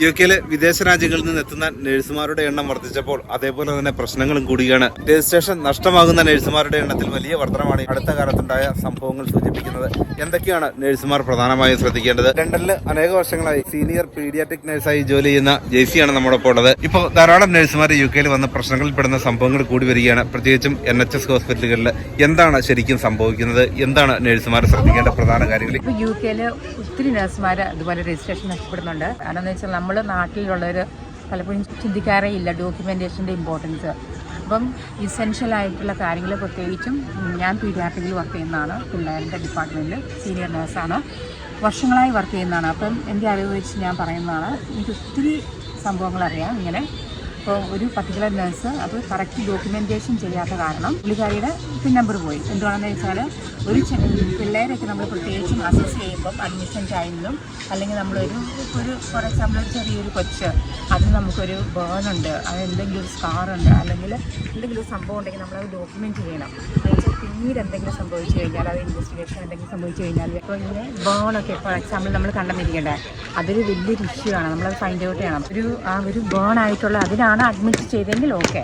യുകെയിലെ വിദേശ രാജ്യങ്ങളിൽ നിന്ന് എത്തുന്ന നഴ്സുമാരുടെ എണ്ണം വർദ്ധിച്ചപ്പോൾ അതേപോലെ തന്നെ പ്രശ്നങ്ങളും കൂടിയാണ്. രജിസ്ട്രേഷൻ നഷ്ടമാകുന്ന നഴ്സുമാരുടെ എണ്ണത്തിൽ വലിയ വർധനമാണ് അടുത്ത കാലത്തുണ്ടായ സംഭവങ്ങൾ സൂചിപ്പിക്കുന്നത്. എന്തൊക്കെയാണ് നഴ്സുമാർ പ്രധാനമായും ശ്രദ്ധിക്കേണ്ടത്? ലണ്ടനിൽ അനേക വർഷങ്ങളായി സീനിയർ പീഡിയാട്രിക് നഴ്സായി ജോലി ചെയ്യുന്ന ജെയ്സിയാണ് നമ്മോടൊപ്പം ഉള്ളത്. ഇപ്പോൾ ധാരാളം നഴ്സുമാർ യുകെയിൽ വന്ന് പ്രശ്നങ്ങളിൽപ്പെടുന്ന സംഭവങ്ങൾ കൂടി വരികയാണ്. പ്രത്യേകിച്ചും NHS ഹോസ്പിറ്റലുകളിൽ എന്താണ് ശരിക്കും സംഭവിക്കുന്നത്? എന്താണ് നഴ്സുമാർ ശ്രദ്ധിക്കേണ്ട പ്രധാന കാര്യങ്ങൾ? ഇപ്പോൾ യുകെയിൽ ഒത്തിരി നഴ്സുമാർ അതുപോലെ രജിസ്ട്രേഷൻ നഷ്ടപ്പെടുന്നുണ്ട്. കാരണം എന്ന് വെച്ചാൽ നമ്മൾ നാട്ടിലുള്ളവർ പലപ്പോഴും ചിന്തിക്കാറേ ഇല്ല ഡോക്യുമെൻറ്റേഷൻ്റെ ഇമ്പോർട്ടൻസ്. അപ്പം ഇസെൻഷ്യൽ ആയിട്ടുള്ള കാര്യങ്ങൾ, പ്രത്യേകിച്ചും ഞാൻ പീഡിയാട്രിക്കിൽ വർക്ക് ചെയ്യുന്നതാണ്, പിള്ളേരുടെ ഡിപ്പാർട്ട്മെൻറ്റിൽ സീനിയർ നഴ്സാണ്, വർഷങ്ങളായി വർക്ക് ചെയ്യുന്നതാണ്. അപ്പം എൻ്റെ അറിവ് വെച്ച് ഞാൻ പറയുന്നതാണ്, എനിക്ക് ഒത്തിരി സംഭവങ്ങൾ അറിയാം. ഇങ്ങനെ ഇപ്പോൾ ഒരു പർട്ടിക്കുലർ നഴ്സ് അത് കറക്റ്റ് ഡോക്യുമെൻറ്റേഷൻ ചെയ്യാത്ത കാരണം പുള്ളിക്കാരിയുടെ പിൻ നമ്പർ പോയി. എന്തുകൊണ്ടാണെന്ന് വെച്ചാൽ ഒരു പിള്ളേരൊക്കെ നമ്മൾ പ്രത്യേകിച്ചും അസസ് ചെയ്യുമ്പം അഡ്മിഷൻ ടൈമിലും അല്ലെങ്കിൽ നമ്മളൊരു ഫോർ എക്സാമ്പിൾ ഒരു ചെറിയൊരു കൊച്ച് അതിന് നമുക്കൊരു ബേണുണ്ട്, അത് എന്തെങ്കിലും ഒരു സ്കാറുണ്ട്, അല്ലെങ്കിൽ എന്തെങ്കിലും ഒരു സംഭവം ഉണ്ടെങ്കിൽ നമ്മളത് ഡോക്യുമെൻറ്റ് ചെയ്യണം. എന്നുവെച്ചാൽ പിന്നീട് എന്തെങ്കിലും സംഭവിച്ചു കഴിഞ്ഞാൽ, അത് ഇൻവെസ്റ്റിഗേഷൻ എന്തെങ്കിലും സംഭവിച്ചു കഴിഞ്ഞാൽ, ഇപ്പോൾ ഇങ്ങനെ ബേണൊക്കെ ഫോർ എക്സാമ്പിൾ നമ്മൾ കണ്ടെന്നിരിക്കട്ടെ, അതൊരു വലിയൊരു ഇഷ്യൂ ആണ്. നമ്മളത് ഫൈൻഡ് ഔട്ട് ചെയ്യണം. ഒരു ബേൺ ആയിട്ടുള്ള അതിനാണ് അഡ്മിറ്റ് ചെയ്തെങ്കിൽ ഓക്കെ,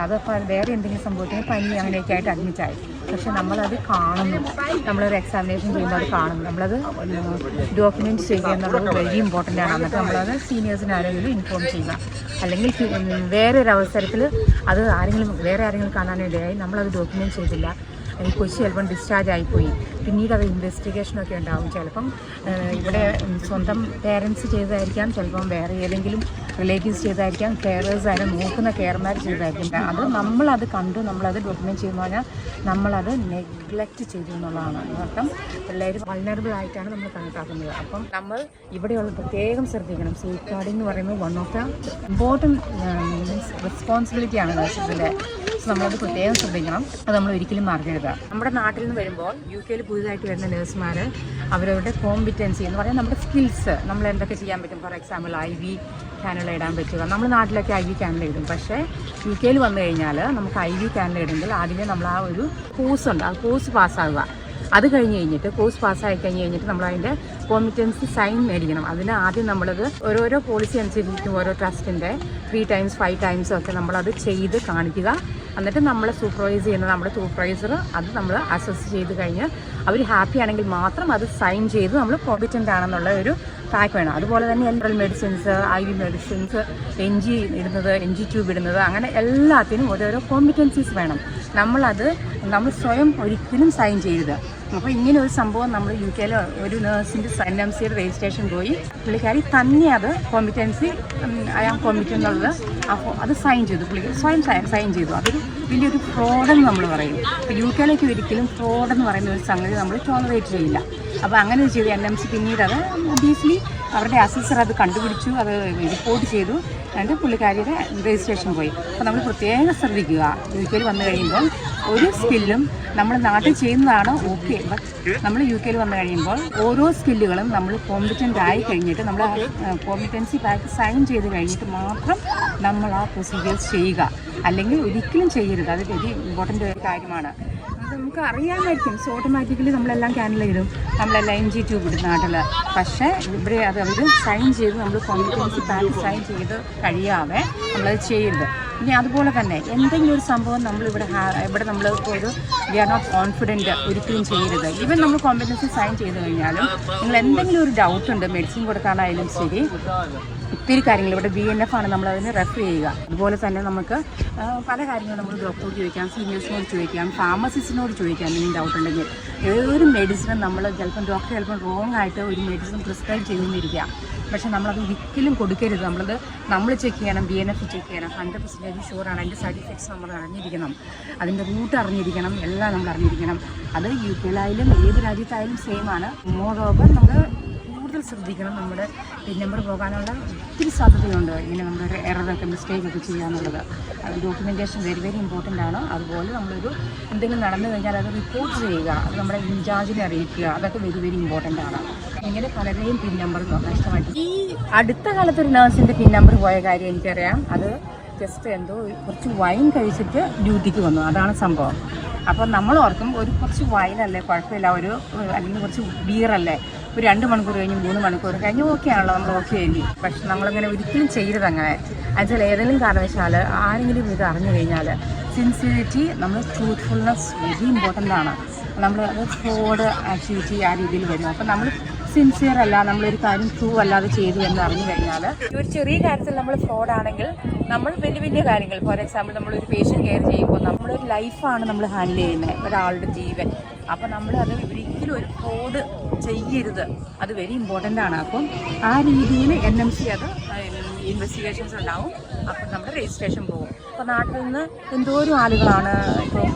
അത് വേറെ എന്തെങ്കിലും സംഭവത്തിന് പനി അങ്ങനെയൊക്കെ ആയിട്ട് അഡ്മിറ്റായി. പക്ഷെ നമ്മളത് കാണുന്നു, നമ്മളൊരു എക്സാമിനേഷൻ ചെയ്യുമ്പോൾ അത് കാണുന്നു, നമ്മളത് ഡോക്യുമെൻറ്റ് ചെയ്യുക എന്നുള്ളത് വെരി ഇമ്പോർട്ടൻ്റ് ആണ്. എന്നിട്ട് നമ്മളത് സീനിയേഴ്സിന് ആരെങ്കിലും ഇൻഫോം ചെയ്യുക, അല്ലെങ്കിൽ വേറൊരു അവസരത്തിൽ അത് വേറെ ആരെങ്കിലും കാണാനിടയായി നമ്മളത് ഡോക്യുമെൻറ്റ് ചെയ്തില്ല, ഈ കൊച്ചി ചിലപ്പം ഡിസ്ചാർജ് ആയിപ്പോയി, പിന്നീട് അത് ഇൻവെസ്റ്റിഗേഷനൊക്കെ ഉണ്ടാവും. ചിലപ്പം ഇവിടെ സ്വന്തം പേരൻസ് ചെയ്തതായിരിക്കാം, ചിലപ്പം വേറെ ഏതെങ്കിലും റിലേറ്റീവ്സ് ചെയ്തായിരിക്കാം, കെയറേഴ്സ് ആയാലും നോക്കുന്ന കെയർമാർ ചെയ്തായിരിക്കും. അത് നമ്മളത് കണ്ടു നമ്മളത് ഡോക്യുമെൻറ്റ് ചെയ്യുന്ന പറഞ്ഞാൽ നമ്മളത് നെഗ്ലക്റ്റ് ചെയ്തു എന്നുള്ളതാണ്. അപ്പം പിള്ളേർ വൾനറബിൾ ആയിട്ടാണ് നമ്മൾ കണക്കാക്കുന്നത്. അപ്പം നമ്മൾ ഇവിടെയുള്ള പ്രത്യേകം ശ്രദ്ധിക്കണം. സേഫ് ഗാർഡിംഗ് എന്ന് പറയുന്നത് വൺ ഓഫ് ദ ഇമ്പോർട്ടൻറ്റ് റെസ്പോൺസിബിലിറ്റിയാണ് നഴ്സസിൻ്റെ. നമ്മളത് പ്രത്യേകം ശ്രദ്ധിക്കണം. അത് നമ്മൾ ഒരിക്കലും മറക്കരുത്. നമ്മുടെ നാട്ടിൽ നിന്ന് വരുമ്പോൾ യുകെയിൽ പുതുതായിട്ട് വരുന്ന നഴ്സുമാർ അവരവരുടെ കോമ്പിറ്റൻസി എന്ന് പറയാൻ നമ്മുടെ സ്കിൽസ്, നമ്മൾ എന്തൊക്കെ ചെയ്യാൻ പറ്റും. ഫോർ എക്സാമ്പിൾ IV ക്യാനുല ഇടാൻ പറ്റുക. നമ്മൾ നാട്ടിലൊക്കെ IV ക്യാനുല ഇടും. പക്ഷേ യുകെയിൽ വന്നു കഴിഞ്ഞാൽ നമുക്ക് IV ക്യാനുല ഇടുമെങ്കിൽ ആദ്യമേ നമ്മൾ ആ ഒരു കോഴ്സ് ഉണ്ട്, ആ കോഴ്സ് പാസ്സാകുക. അത് കഴിഞ്ഞിട്ട് കോഴ്സ് പാസ്സായി കഴിഞ്ഞിട്ട് നമ്മൾ അതിൻ്റെ കോമ്പിറ്റൻസി സൈൻ മേടിക്കണം. അതിന് ആദ്യം നമ്മളത് ഓരോരോ പോളിസി അനുസരിച്ചിട്ടും ഓരോ ട്രസ്റ്റിൻ്റെ 3 times 5 times ഒക്കെ നമ്മളത് ചെയ്ത് കാണിക്കുക. എന്നിട്ട് നമ്മൾ സൂപ്പർവൈസ് ചെയ്യുന്ന നമ്മുടെ സൂപ്പർവൈസർ അത് നമ്മൾ അസസ് ചെയ്ത് കഴിഞ്ഞ് അവർ ഹാപ്പി ആണെങ്കിൽ മാത്രം അത് സൈൻ ചെയ്ത് നമ്മൾ കോമ്പിറ്റൻ്റ് ആണെന്നുള്ള ഒരു പാക്ക് വേണം. അതുപോലെ തന്നെ general medicines, IV medicines, NG ഇടുന്നത്, NG ട്യൂബ് ഇടുന്നത്, അങ്ങനെ എല്ലാത്തിനും ഓരോരോ കോമ്പിറ്റൻസീസ് വേണം. നമ്മൾ സ്വയം ഒരിക്കലും സൈൻ ചെയ്യരുത്. അപ്പോൾ ഇങ്ങനെ ഒരു സംഭവം നമ്മൾ യുകെയിൽ ഒരു നഴ്സിൻ്റെ NMCയുടെ രജിസ്ട്രേഷൻ പോയി പുള്ളിക്കാരി തന്നെ അത് കോമ്പിറ്റൻസി കോമ്പിറ്റൻ്റ് എന്നുള്ളത് അത് സൈൻ ചെയ്തു, പുള്ളിക്കാരി സ്വയം സൈൻ ചെയ്തു. അതൊരു വലിയൊരു ഫ്രോഡെന്ന് നമ്മൾ പറയും. ഇപ്പോൾ യുകെയിലേക്ക് ഒരിക്കലും ഫ്രോഡെന്ന് പറയുന്ന ഒരു സംഗതി നമ്മൾ ടോളറേറ്റ് ചെയ്യില്ല. അപ്പോൾ അങ്ങനെ ചെയ്തു NMC പിന്നീട് അത് ഒബിയസ്ലി അവരുടെ അസസർ അത് കണ്ടുപിടിച്ചു, അത് റിപ്പോർട്ട് ചെയ്തു, എന്നിട്ട് പുള്ളിക്കാരിയുടെ രജിസ്ട്രേഷൻ പോയി. അപ്പോൾ നമ്മൾ പ്രത്യേകം ശ്രദ്ധിക്കുക. യുകെയിൽ വന്നു കഴിയുമ്പോൾ ഒരു സ്കില്ലും നമ്മൾ നാട്ടിൽ ചെയ്യുന്നതാണ് ഓക്കെ, ബട്ട് നമ്മൾ യുകെയിൽ വന്നു കഴിയുമ്പോൾ ഓരോ സ്കില്ലുകളും നമ്മൾ കോമ്പിറ്റൻ്റ് ആയി കഴിഞ്ഞിട്ട് നമ്മൾ കോമ്പിറ്റൻസി പാക്ക് സൈൻ ചെയ്ത് കഴിഞ്ഞിട്ട് മാത്രം നമ്മൾ ആ പ്രൊസീജിയേഴ്സ് ചെയ്യുക. അല്ലെങ്കിൽ ഒരിക്കലും ചെയ്യരുത്. അത് വെരി ഇമ്പോർട്ടൻ്റ് ഒരു കാര്യമാണ്. അത് നമുക്ക് അറിയാമായിരിക്കും. സോ ഓട്ടോമാറ്റിക്കലി നമ്മളെല്ലാം ക്യാനുല ഇടും, നമ്മളെല്ലാം NG ട്യൂബ് ഇടും നാട്ടിൽ. പക്ഷേ ഇവിടെ അത് അവർ സൈൻ ചെയ്ത് നമ്മൾ കോമ്പിറ്റൻസി പാക്ക് സൈൻ ചെയ്ത് കഴിയാതെ നമ്മളത് ചെയ്യരുത്. ഇനി അതുപോലെ തന്നെ എന്തെങ്കിലും ഒരു സംഭവം നമ്മളിവിടെ നമ്മൾ ഒരു വി ആർ നോട്ട് കോൺഫിഡൻറ്റ് ഒരിക്കലും ചെയ്യരുത്. ഈവൻ നമ്മൾ കോമ്പിറ്റൻസി സൈൻ ചെയ്ത് കഴിഞ്ഞാലും നിങ്ങൾ എന്തെങ്കിലും ഒരു ഡൗട്ട് ഉണ്ട്, മെഡിസിൻ കൊടുക്കാനായാലും ശരി, ഒത്തിരി കാര്യങ്ങൾ ഇവിടെ BNF ആണ് നമ്മളതിന് റെഫർ ചെയ്യുക. അതുപോലെ തന്നെ നമുക്ക് പല കാര്യങ്ങളും നമ്മൾ ഡോക്ടറോട് ചോദിക്കാം, സീനിയേഴ്സിനോട് ചോദിക്കാം, ഫാർമസിസ്റ്റിനോട് ചോദിക്കാം എന്തെങ്കിലും ഡൗട്ട് ഉണ്ടെങ്കിൽ. ഏതൊരു മെഡിസിനും നമ്മൾ ഡോക്ടർ ചിലപ്പോൾ റോങ് ആയിട്ട് ഒരു മെഡിസിൻ പ്രിസ്ക്രൈബ് ചെയ്യുന്നിരിക്കാം. പക്ഷേ നമ്മളത് ഒരിക്കലും കൊടുക്കരുത്. നമ്മൾ ചെക്ക് ചെയ്യണം, BNF ചെക്ക് ചെയ്യണം, 100% ഷുവറാണ്. അതിൻ്റെ സൈഡ് ഇഫക്ട്സ് നമ്മൾ അറിഞ്ഞിരിക്കണം, അതിൻ്റെ റൂട്ട് അറിഞ്ഞിരിക്കണം, എല്ലാം നമ്മൾ അറിഞ്ഞിരിക്കണം. അത് യുകെയിലായാലും ഏത് രാജ്യത്തായാലും സെയിം ആണ്. മോർ ഓവർ നമ്മൾ കൂടുതൽ ശ്രദ്ധിക്കണം. നമ്മുടെ പിൻ നമ്പർ പോകാനുള്ള ഒത്തിരി സാധ്യതയുണ്ട്. ഇങ്ങനെ നമ്മളൊരു എററൊക്കെ മിസ്റ്റേക്കൊക്കെ ചെയ്യാന്നുള്ളത്. ഡോക്യുമെൻറ്റേഷൻ വെരി വെരി ഇമ്പോർട്ടൻ്റ് ആണ്. അതുപോലെ നമ്മളൊരു എന്തെങ്കിലും നടന്നു കഴിഞ്ഞാൽ അത് റിപ്പോർട്ട് ചെയ്യുക, അത് നമ്മുടെ ഇൻചാർജിനെ അറിയിക്കുക, അതൊക്കെ വെരി വെരി ഇമ്പോർട്ടൻ്റ് ആണ്. ഇങ്ങനെ പലരെയും പിൻ നമ്പർ നഷ്ടമായിട്ട് ഈ അടുത്ത കാലത്തൊരു നഴ്സിൻ്റെ പിൻ നമ്പർ പോയ കാര്യം എനിക്കറിയാം. അത് ജസ്റ്റ് എന്തോ കുറച്ച് വൈൻ കഴിച്ചിട്ട് ഡ്യൂട്ടിക്ക് വന്നു, അതാണ് സംഭവം. അപ്പോൾ നമ്മൾ ഓർക്കും കുറച്ച് വൈനല്ലേ കുഴപ്പമില്ല, അല്ലെങ്കിൽ കുറച്ച് ബിയറല്ലേ ഒരു 2 മണിക്കൂർ കഴിഞ്ഞ് 3 മണിക്കൂർ കഴിഞ്ഞ് ഓക്കെ ആണല്ലോ, നമ്മൾ ഓക്കെ ആയി. പക്ഷെ നമ്മളങ്ങനെ ഒരിക്കലും ചെയ്യരുത് അങ്ങനെ. എന്നുവെച്ചാൽ ഏതെങ്കിലും കാരണവശാൽ ആരെങ്കിലും ഇത് അറിഞ്ഞു കഴിഞ്ഞാൽ സിൻസിയറിറ്റി, നമ്മൾ ട്രൂത്ത്ഫുൾനെസ് വെരി ഇമ്പോർട്ടൻ്റ് ആണ്. നമ്മൾ അത് ഫ്രോഡ് ആക്ടിവിറ്റി ആ രീതിയിൽ വരും. അപ്പം നമ്മൾ സിൻസിയർ അല്ല, നമ്മളൊരു കാര്യം ട്രൂ അല്ലാതെ ചെയ്തു എന്ന് അറിഞ്ഞു കഴിഞ്ഞാൽ, ഒരു ചെറിയ കാര്യത്തിൽ നമ്മൾ ഫ്രോഡാണെങ്കിൽ നമ്മൾ വലിയ വലിയ കാര്യങ്ങൾ, ഫോർ എക്സാമ്പിൾ നമ്മളൊരു പേഷ്യൻ്റ് കെയർ ചെയ്യുമ്പോൾ നമ്മളൊരു ലൈഫാണ് നമ്മൾ ഹാൻഡിൽ ചെയ്യുന്നത്, ഒരാളുടെ ജീവൻ. അപ്പം നമ്മൾ അത് ഒരിക്കലും ഒരു ഫ്രോഡ് ചെയ്യരുത്, അത് വെരി ഇമ്പോർട്ടൻ്റ് ആണ്. അപ്പം ആ രീതിയിൽ NMC അത് ഇൻവെസ്റ്റിഗേഷൻസ് ഉണ്ടാവും. അപ്പം നമ്മുടെ രജിസ്ട്രേഷൻ പോകും. അപ്പോൾ നാട്ടിൽ നിന്ന് എന്തോരം ആളുകളാണ് ഇപ്പോൾ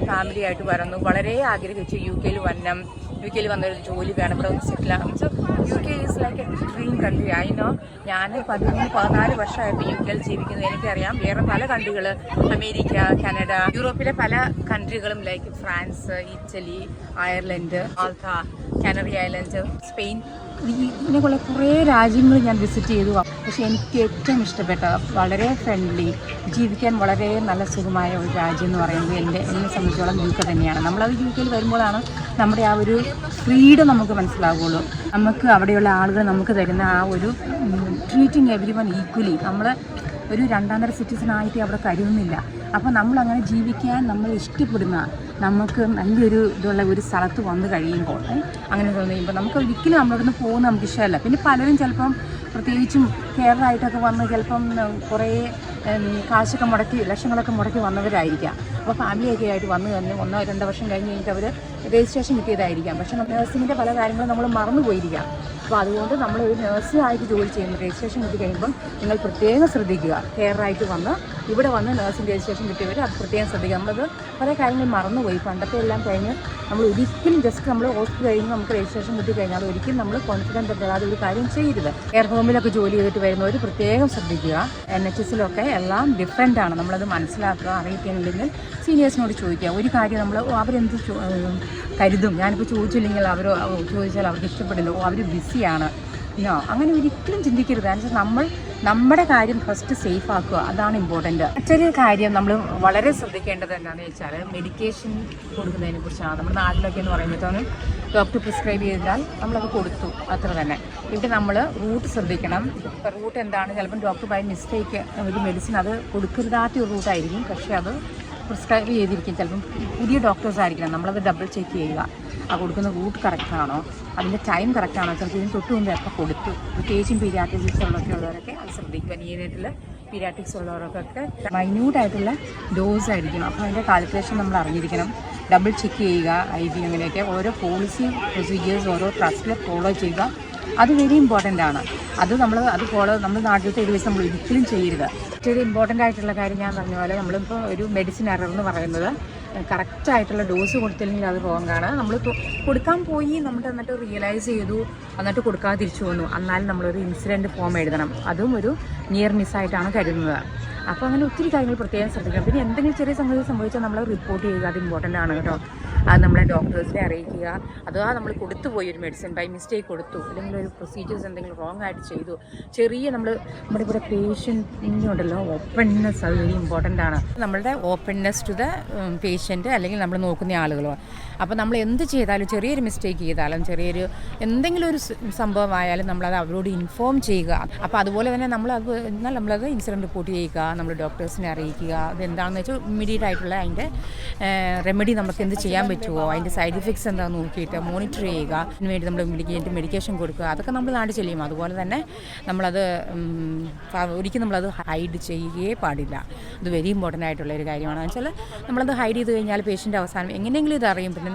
ഫാമിലി ആയിട്ട് വരുന്നു, വളരെ ആഗ്രഹിച്ച് UK വരണം, UK വന്നൊരു ജോലി വേണം, ഇവിടെ ഒന്ന് സെറ്റിൽ ആകും. So UK is like a dream country. അതിനോ ഞാൻ 13-14 വർഷമായിട്ട് UK ജീവിക്കുന്നത് എനിക്കറിയാം. വേറെ പല കൺട്രികൾ, അമേരിക്ക, കാനഡ, യൂറോപ്പിലെ പല കൺട്രികളും like France, Italy, Ireland, Malta, Canary Island, Spain, ഇങ്ങനെയുള്ള കുറേ രാജ്യങ്ങൾ ഞാൻ വിസിറ്റ് ചെയ്തു. പക്ഷേ എനിക്ക് ഏറ്റവും ഇഷ്ടപ്പെട്ട, വളരെ ഫ്രണ്ട്ലി, ജീവിക്കാൻ വളരെ നല്ല സുഖമായ ഒരു രാജ്യം എന്ന് പറയുന്നത് എന്നെ സംബന്ധിച്ചോളം UK തന്നെയാണ്. നമ്മളത് UK വരുമ്പോഴാണ് നമ്മുടെ ആ ഒരു ഫ്രീഡം നമുക്ക് മനസ്സിലാവുകയുള്ളൂ. നമുക്ക് അവിടെയുള്ള ആളുകൾ നമുക്ക് തരുന്ന ആ ഒരു ട്രീറ്റിങ് എവരി വൺ ഈക്വലി, നമ്മൾ ഒരു രണ്ടാന്തര സിറ്റിസണായിട്ട് അവിടെ കരുതുന്നില്ല. അപ്പോൾ നമ്മളങ്ങനെ ജീവിക്കാൻ നമ്മൾ ഇഷ്ടപ്പെടുന്ന, നമുക്ക് നല്ലൊരു ഇതുള്ള ഒരു സ്ഥലത്ത് വന്നു കഴിയുമ്പോൾ അങ്ങനെ തോന്നിയുമ്പോൾ നമുക്ക് ഒരിക്കലും നമ്മളിവിടുന്ന് പോകുന്ന നമുക്ക് ഇഷ്ടമല്ല. പിന്നെ പലരും ചിലപ്പം പ്രത്യേകിച്ചും കെയറായിട്ടൊക്കെ വന്ന് ചിലപ്പം കുറേ കാശൊക്കെ മുടക്കി, ലക്ഷങ്ങളൊക്കെ മുടക്കി വന്നവരായിരിക്കാം. അപ്പോൾ ഫാമിലിയൊക്കെ ആയിട്ട് വന്ന് തന്നെ 1-2 വർഷം കഴിഞ്ഞിട്ട് അവർ രജിസ്ട്രേഷൻ കിട്ടിയതായിരിക്കാം. പക്ഷേ നഴ്സിങ്ങിൻ്റെ പല കാര്യങ്ങളും നമ്മൾ മറന്നു പോയിരിക്കാം. അപ്പോൾ അതുകൊണ്ട് നമ്മളൊരു നഴ്സായിട്ട് ജോലി ചെയ്യുമ്പോൾ രജിസ്ട്രേഷൻ കിട്ടി കഴിയുമ്പം നിങ്ങൾ പ്രത്യേകം ശ്രദ്ധിക്കുക. കെയറായിട്ട് വന്ന് ഇവിടെ വന്ന് നഴ്സിംഗ് രജിസ്ട്രേഷൻ കിട്ടിയവർ അത് പ്രത്യേകം ശ്രദ്ധിക്കുക. നമ്മളത് പല കാര്യങ്ങൾ മറന്നുപോയി. പണ്ടത്തെ എല്ലാം കഴിഞ്ഞ് നമ്മൾ ഒരിക്കലും ജസ്റ്റ് നമ്മൾ ഹോസ്പിറ്റൽ കഴിഞ്ഞ് നമുക്ക് രജിസ്ട്രേഷൻ കിട്ടി കഴിഞ്ഞാൽ ഒരിക്കലും നമ്മൾ കോൺഫിഡൻ്റ് അല്ലാതെ ഒരു കാര്യം ചെയ്യരുത്. കെയർ ഹോമിലൊക്കെ ജോലി ചെയ്തിട്ട് വരുന്നവർ പ്രത്യേകം ശ്രദ്ധിക്കുക. NHSലൊക്കെ എല്ലാം ഡിഫറെൻ്റ് ആണ്. നമ്മളത് മനസ്സിലാക്കുക. അറിയിക്കുന്നില്ലെങ്കിൽ സീനിയേഴ്സിനോട് ചോദിക്കുക. ഒരു കാര്യം നമ്മൾ അവരെന്ത് കരുതും, ഞാനിപ്പോൾ ചോദിച്ചില്ലെങ്കിൽ ചോദിച്ചാൽ അവർക്ക് ഇഷ്ടപ്പെടില്ല, അവർ ബിസിയാണ്, അങ്ങനെ ഒരിക്കലും ചിന്തിക്കരുത്. അനുസരിച്ച് നമ്മുടെ കാര്യം ഫസ്റ്റ് സേഫ് ആക്കുക, അതാണ് ഇമ്പോർട്ടൻറ്റ്. മറ്റൊരു കാര്യം നമ്മൾ വളരെ ശ്രദ്ധിക്കേണ്ടത് എന്താണെന്ന് വെച്ചാൽ മെഡിക്കേഷൻ കൊടുക്കുന്നതിനെ കുറിച്ചാണ്. നമ്മുടെ നാട്ടിലൊക്കെ എന്ന് പറയുമ്പോഴത്തേനും ഡോക്ടർ പ്രിസ്ക്രൈബ് ചെയ്താൽ നമ്മളത് കൊടുത്തു, അത്ര തന്നെ. ഇവിടെ നമ്മൾ റൂട്ട് ശ്രദ്ധിക്കണം. റൂട്ട് എന്താണ്, ചിലപ്പം ഡോക്ടർ ബൈ മിസ്റ്റേക്ക് ഒരു മെഡിസിൻ അത് കൊടുക്കരുതാത്ത ഒരു റൂട്ടായിരിക്കും, പക്ഷേ അത് പ്രിസ്ക്രൈബ് ചെയ്തിരിക്കും. ചിലപ്പം പുതിയ ഡോക്ടേഴ്സ് ആയിരിക്കണം. നമ്മളത് ഡബിൾ ചെക്ക് ചെയ്യുക, ആ കൊടുക്കുന്ന റൂട്ട് കറക്റ്റാണോ, അതിൻ്റെ ടൈം കറക്റ്റാണോ. ചിലപ്പോൾ ഇതിന് തൊട്ട് മുമ്പ് എപ്പോൾ കൊടുത്തു. പ്രത്യേകിച്ചും പീഡിയാട്രിക്സ് ഉള്ളവരൊക്കെ അത് ശ്രദ്ധിക്കുക. നീനായിട്ടുള്ള പീഡിയാട്രിക്സ് ഉള്ളവർക്കൊക്കെ മൈന്യൂട്ടായിട്ടുള്ള ഡോസ് ആയിരിക്കും. അപ്പോൾ അതിൻ്റെ കാൽക്കുലേഷൻ നമ്മൾ അറിഞ്ഞിരിക്കണം. ഡബിൾ ചെക്ക് ചെയ്യുക. IV അങ്ങനെയൊക്കെ ഓരോ പോളിസി പ്രൊസീജിയേഴ്സ് ഓരോ ട്രസ്റ്റിൽ ഫോളോ ചെയ്യുക. അത് വെരി ഇമ്പോർട്ടൻ്റ് ആണ്. അത് ഫോളോ നമ്മൾ നാട്ടിലത്തെ ഒരു ദിവസം നമ്മൾ ഒരിക്കലും ചെയ്യരുത്. മറ്റൊരു ഇമ്പോർട്ടൻ്റ് ആയിട്ടുള്ള കാര്യം ഞാൻ പറഞ്ഞ പോലെ നമ്മളിപ്പോൾ ഒരു മെഡിസിൻ എറർ എന്ന് പറയുന്നത് കറക്റ്റായിട്ടുള്ള ഡോസ് കൊടുത്തില്ലെങ്കിൽ അത് റോങ്ങാണ്. നമ്മൾ കൊടുക്കാൻ പോയി എന്നിട്ട് റിയലൈസ് ചെയ്തു, എന്നിട്ട് കൊടുക്കാതെ തിരിച്ചു വന്നു, എന്നാലും നമ്മളൊരു ഇൻസിഡൻറ്റ് ഫോം എഴുതണം. അതും ഒരു നിയർ മിസ്സായിട്ടാണ് കരുതുന്നത്. അപ്പോൾ അങ്ങനെ ഒത്തിരി കാര്യങ്ങൾ പ്രത്യേകം ശ്രദ്ധിക്കണം. പിന്നെ എന്തെങ്കിലും ചെറിയ സംഗതി സംഭവിച്ചാൽ നമ്മൾ റിപ്പോർട്ട് ചെയ്യുക, അത് ഇമ്പോർട്ടൻ്റ് ആണ് കേട്ടോ. അത് നമ്മളെ ഡോക്ടേഴ്സിനെ അറിയിക്കുക. അഥവാ നമ്മൾ കൊടുത്തു പോയി ഒരു മെഡിസിൻ ബൈ മിസ്റ്റേക്ക് കൊടുത്തു, അല്ലെങ്കിൽ ഒരു പ്രൊസീജിയേഴ്സ് എന്തെങ്കിലും റോങ് ആയിട്ട് ചെയ്തു, ചെറിയ നമ്മുടെ ഇവിടെ പേഷ്യൻറ്റിനുണ്ടല്ലോ ഓപ്പൺനെസ്, അത് വെരി ഇമ്പോർട്ടൻ്റ് ആണ്. നമ്മളുടെ ഓപ്പൺനെസ് ടു ദ പേഷ്യൻറ്റ് അല്ലെങ്കിൽ നമ്മൾ നോക്കുന്ന ആളുകളോ. അപ്പോൾ നമ്മൾ എന്ത് ചെയ്താലും, ചെറിയൊരു മിസ്റ്റേക്ക് ചെയ്താലും, ചെറിയൊരു എന്തെങ്കിലും ഒരു സംഭവമായാലും നമ്മളത് അവരോട് ഇൻഫോം ചെയ്യുക. അപ്പോൾ അതുപോലെ തന്നെ നമ്മളത് ഇൻസിഡൻറ്റ് റിപ്പോർട്ട് ചെയ്യുക, നമ്മൾ ഡോക്ടേഴ്സിനെ അറിയിക്കുക. അതെന്താണെന്ന് വെച്ചാൽ ഇമ്മീഡിയറ്റ് ആയിട്ടുള്ള അതിൻ്റെ റെമഡി നമുക്ക് എന്ത് ചെയ്യാൻ പറ്റുമോ, അതിൻ്റെ സൈഡ് ഇഫക്ട്സ് എന്താണെന്ന് നോക്കിയിട്ട് മോണിറ്റർ ചെയ്യുക. അതിന് വേണ്ടി നമ്മൾ മെഡിക്കേഷൻ കൊടുക്കുക. അതൊക്കെ നമ്മൾ നാട്ടിൽ ചെയ്യും. അതുപോലെ തന്നെ നമ്മളത് ഒരിക്കലും നമ്മളത് ഹൈഡ് ചെയ്യുകയേ പാടില്ല. അത് വെരി ഇമ്പോർട്ടൻ്റ് ആയിട്ടുള്ള ഒരു കാര്യമാണ്. വെച്ചാൽ നമ്മളത് ഹൈഡ് ചെയ്ത് കഴിഞ്ഞാൽ പേഷ്യൻ്റ് അവസാനം എങ്ങനെയെങ്കിലും ഇത് അറിയും, പിന്നെ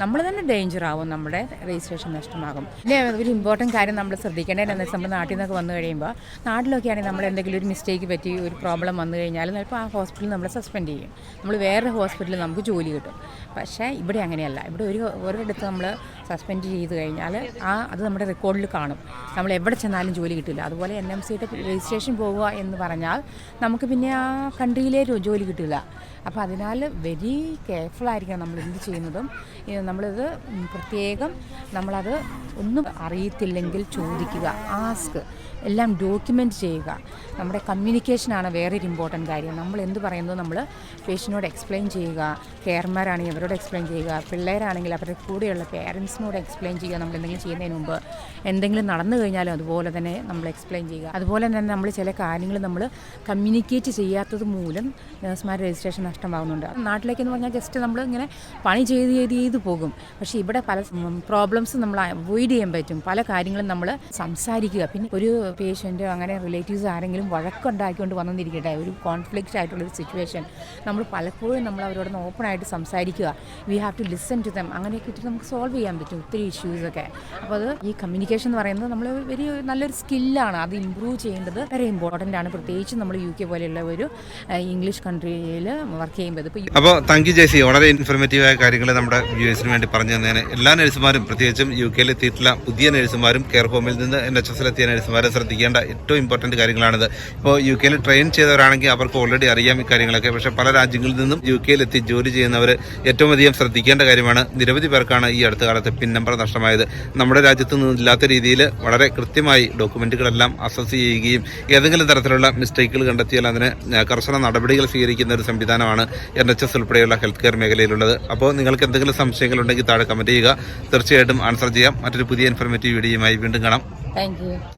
നമ്മൾ തന്നെ ഡേഞ്ചർ ആവും, നമ്മുടെ രജിസ്ട്രേഷൻ നഷ്ടമാകും. പിന്നെ ഒരു ഇമ്പോർട്ടൻറ്റ് കാര്യം നമ്മൾ ശ്രദ്ധിക്കേണ്ടത് എന്താണെന്ന് വെച്ചാൽ നമ്മൾ നാട്ടിൽ നിന്നൊക്കെ വന്നു കഴിയുമ്പോൾ, നാട്ടിലൊക്കെ ആണെങ്കിൽ നമ്മൾ എന്തെങ്കിലും ഒരു മിസ്റ്റേക്ക് പറ്റി ഒരു പ്രോബ്ലം വന്നു കഴിഞ്ഞാൽ ചിലപ്പോൾ ആ ഹോസ്പിറ്റലിൽ നമ്മളെ സസ്പെൻഡ് ചെയ്യും. നമ്മൾ വേറെ ഹോസ്പിറ്റലിൽ നമുക്ക് ജോലി കിട്ടും. പക്ഷേ ഇവിടെ അങ്ങനെയല്ല. ഇവിടെ ഒരിടത്ത് നമ്മൾ സസ്പെൻഡ് ചെയ്ത് കഴിഞ്ഞാൽ അത് നമ്മുടെ റെക്കോർഡിൽ കാണും. നമ്മൾ എവിടെ ചെന്നാലും ജോലി കിട്ടില്ല. അതുപോലെ NMCയുടെ രജിസ്ട്രേഷൻ പോവുക എന്ന് പറഞ്ഞാൽ നമുക്ക് പിന്നെ ആ കൺട്രിയിലേ ജോലി കിട്ടില്ല. അപ്പോൾ അതിനാൽ വെരി കെയർഫുള്ളായിരിക്കണം നമ്മൾ എന്ത് ചെയ്യുന്നതും. നമ്മളിത് പ്രത്യേകം നമ്മളത് ഒന്നും അറിയത്തില്ലെങ്കിൽ ചോദിക്കുക, ആസ്ക്. എല്ലാം ഡോക്യുമെൻറ്റ് ചെയ്യുക. നമ്മുടെ കമ്മ്യൂണിക്കേഷനാണ് വേറൊരു ഇമ്പോർട്ടൻറ്റ് കാര്യം. നമ്മൾ എന്ത് പറയുന്നത് നമ്മൾ പേഷ്യൻറ്റിനോട് എക്സ്പ്ലെയിൻ ചെയ്യുക, കെയർമാരാണെങ്കിൽ അവരോട് എക്സ്പ്ലെയിൻ ചെയ്യുക, പിള്ളേരാണെങ്കിൽ അവരുടെ കൂടെയുള്ള പേരൻസിനോട് എക്സ്പ്ലെയിൻ ചെയ്യുക. നമ്മൾ എന്തെങ്കിലും ചെയ്യുന്നതിന് മുമ്പ് എന്തെങ്കിലും നടന്നു കഴിഞ്ഞാലും അതുപോലെ തന്നെ നമ്മൾ എക്സ്പ്ലെയിൻ ചെയ്യുക. അതുപോലെ തന്നെ നമ്മൾ ചില കാര്യങ്ങൾ നമ്മൾ കമ്മ്യൂണിക്കേറ്റ് ചെയ്യാത്തത് മൂലം നഴ്സുമാരുടെ രജിസ്ട്രേഷൻ നഷ്ടമാകുന്നുണ്ട്. നാട്ടിലേക്കെന്ന് പറഞ്ഞാൽ ജസ്റ്റ് നമ്മൾ ഇങ്ങനെ പണി ചെയ്ത് പോകും. പക്ഷേ ഇവിടെ പല പ്രോബ്ലംസ് നമ്മൾ അവോയ്ഡ് ചെയ്യാൻ പറ്റും. പല കാര്യങ്ങളും നമ്മൾ സംസാരിക്കുക. പിന്നെ ഒരു പേഷ്യൻ്റ് അങ്ങനെ റിലേറ്റീവ്സ് ആരെങ്കിലും വഴക്കുണ്ടാക്കിക്കൊണ്ട് വന്നിരിക്കട്ടെ, ഒരു കോൺഫ്ലിക്റ്റ് ആയിട്ടുള്ളൊരു സിറ്റുവേഷൻ, നമ്മൾ പലപ്പോഴും നമ്മൾ അവരോടൊന്ന് ഓപ്പണായിട്ട് സംസാരിക്കുക. We have to listen to them. അങ്ങനെയൊക്കെ ഇട്ട് നമുക്ക് സോൾവ് ചെയ്യാൻ പറ്റും ഒത്തിരി ഇഷ്യൂസൊക്കെ. അപ്പോൾ അത് ഈ കമ്മ്യൂണിക്കേഷൻ എന്ന് പറയുന്നത് നമ്മൾ നല്ലൊരു സ്കില്ലാണ്. അത് ഇമ്പ്രൂവ് ചെയ്യേണ്ടത് വളരെ ഇമ്പോർട്ടൻ്റ് ആണ്. പ്രത്യേകിച്ച് നമ്മൾ UK പോലെയുള്ള ഒരു ഇംഗ്ലീഷ് കൺട്രിയിൽ വർക്ക് ചെയ്യുമ്പോൾ. അപ്പോൾ താങ്ക് യു ജെസി, വളരെ ഇൻഫർമേറ്റീവായ കാര്യങ്ങൾ നമ്മുടെ വ്യൂവേഴ്സിന് വേണ്ടി പറഞ്ഞു തന്നതിന്. എല്ലാ നഴ്സുമാരും, പ്രത്യേകിച്ചും UK എത്തിയിട്ടുള്ള പുതിയ നഴ്സുമാരും കെയർ ഹോമിൽ നിന്ന് NHS എത്തിയ നഴ്സുമാരും ശ്രദ്ധിക്കേണ്ട ഏറ്റവും ഇമ്പോർട്ടൻറ്റ് കാര്യങ്ങളാണിത്. ഇപ്പോൾ UK ട്രെയിൻ ചെയ്തവരാണെങ്കിൽ അവർക്ക് ഓൾറെഡി അറിയാം ഈ കാര്യങ്ങളൊക്കെ. പക്ഷേ പല രാജ്യങ്ങളിൽ നിന്നും UK എത്തി ജോലി ചെയ്യുന്നവർ ഏറ്റവും അധികം ശ്രദ്ധിക്കേണ്ട കാര്യമാണ്. നിരവധി പേർക്കാണ് ഈ അടുത്ത കാലത്ത് പിൻ നമ്പർ നഷ്ടമായത്. നമ്മുടെ രാജ്യത്ത് നിന്നില്ലാത്ത രീതിയിൽ വളരെ കൃത്യമായി ഡോക്യുമെൻറ്റുകളെല്ലാം അസസ് ചെയ്യുകയും ഏതെങ്കിലും തരത്തിലുള്ള മിസ്റ്റേക്കുകൾ കണ്ടെത്തിയാൽ അതിന് കർശന നടപടികൾ സ്വീകരിക്കുന്ന ഒരു സംവിധാനമാണ് NHS ഉൾപ്പെടെയുള്ള ഹെൽത്ത് കെയർ മേഖലയിലുള്ളത്. അപ്പോൾ നിങ്ങൾക്ക് എന്തെങ്കിലും സംശയങ്ങളുണ്ടെങ്കിൽ താഴെ കമൻറ്റ് ചെയ്യുക. തീർച്ചയായിട്ടും ആൻസർ ചെയ്യാം. മറ്റൊരു പുതിയ ഇൻഫർമേറ്റീവ് വീഡിയോയുമായി വീണ്ടും കാണാം. Thank you.